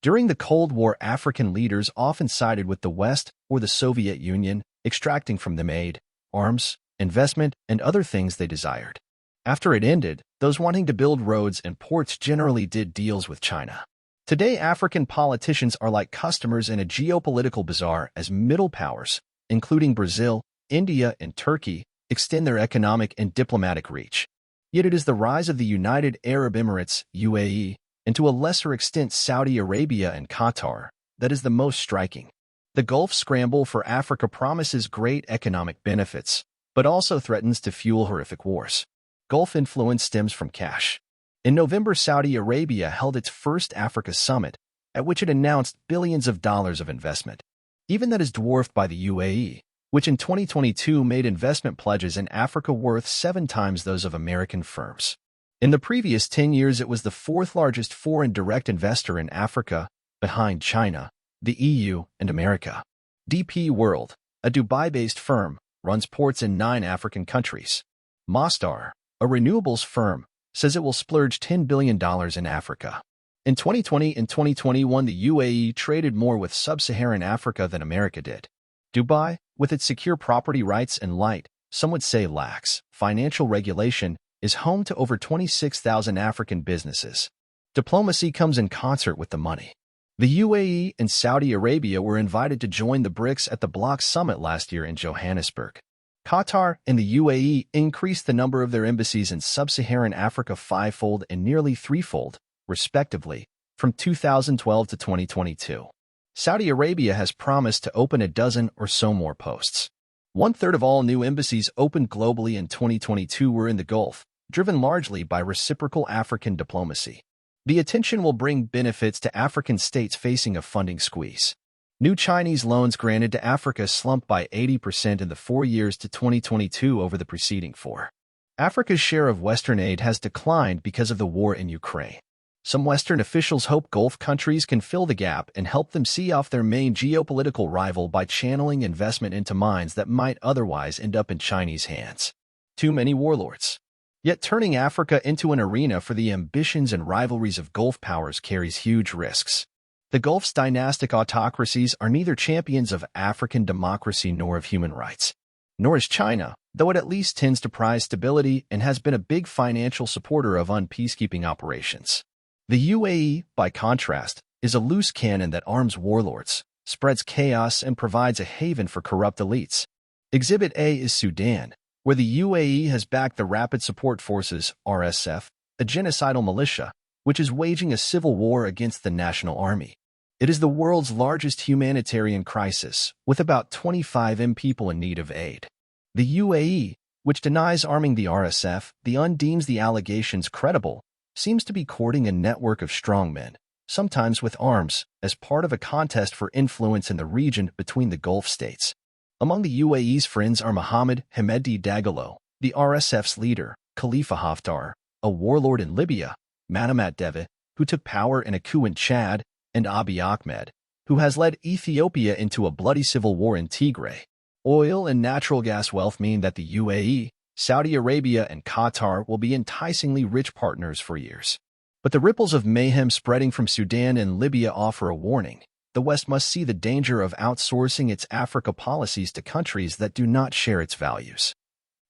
During the Cold War, African leaders often sided with the West or the Soviet Union, extracting from them aid, arms, investment, and other things they desired. After it ended, those wanting to build roads and ports generally did deals with China. Today, African politicians are like customers in a geopolitical bazaar as middle powers, including Brazil, India, and Turkey, extend their economic and diplomatic reach. Yet it is the rise of the United Arab Emirates, UAE, and to a lesser extent Saudi Arabia and Qatar, that is the most striking. The Gulf scramble for Africa promises great economic benefits, but also threatens to fuel horrific wars. Gulf influence stems from cash. In November, Saudi Arabia held its first Africa summit, at which it announced billions of dollars of investment. Even that is dwarfed by the UAE, which in 2022 made investment pledges in Africa worth 7 times those of American firms. In the previous 10 years, it was the fourth largest foreign direct investor in Africa, behind China, the EU, and America. DP World, a Dubai-based firm, runs ports in 9 African countries. Masdar, a renewables firm, says it will splurge $10 billion in Africa. In 2020 and 2021, the UAE traded more with sub-Saharan Africa than America did. Dubai, with its secure property rights and light, some would say lax, financial regulation, is home to over 26,000 African businesses. Diplomacy comes in concert with the money. The UAE and Saudi Arabia were invited to join the BRICS at the Bloc Summit last year in Johannesburg. Qatar and the UAE increased the number of their embassies in sub-Saharan Africa 5-fold and nearly 3-fold, respectively, from 2012 to 2022. Saudi Arabia has promised to open a dozen or so more posts. 1/3 of all new embassies opened globally in 2022 were in the Gulf, driven largely by reciprocal African diplomacy. The attention will bring benefits to African states facing a funding squeeze. New Chinese loans granted to Africa slumped by 80% in the 4 years to 2022 over the preceding 4. Africa's share of Western aid has declined because of the war in Ukraine. Some Western officials hope Gulf countries can fill the gap and help them see off their main geopolitical rival by channeling investment into mines that might otherwise end up in Chinese hands. Too many warlords. Yet turning Africa into an arena for the ambitions and rivalries of Gulf powers carries huge risks. The Gulf's dynastic autocracies are neither champions of African democracy nor of human rights. Nor is China, though it at least tends to prize stability and has been a big financial supporter of peacekeeping operations. The UAE, by contrast, is a loose cannon that arms warlords, spreads chaos, and provides a haven for corrupt elites. Exhibit A is Sudan, where the UAE has backed the Rapid Support Forces, RSF, a genocidal militia, which is waging a civil war against the national army. It is the world's largest humanitarian crisis, with about 25 million people in need of aid. The UAE, which denies arming the RSF, deems the allegations credible, seems to be courting a network of strongmen, sometimes with arms, as part of a contest for influence in the region between the Gulf states. Among the UAE's friends are Mohammed Hemedi Dagalo, the RSF's leader, Khalifa Haftar, a warlord in Libya, Manamat Deve, who took power in a coup in Chad, and Abiy Ahmed, who has led Ethiopia into a bloody civil war in Tigray. Oil and natural gas wealth mean that the UAE, Saudi Arabia, and Qatar will be enticingly rich partners for years. But the ripples of mayhem spreading from Sudan and Libya offer a warning. The West must see the danger of outsourcing its Africa policies to countries that do not share its values.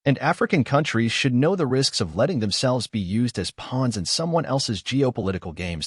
And African countries should know the risks of letting themselves be used as pawns in someone else's geopolitical games.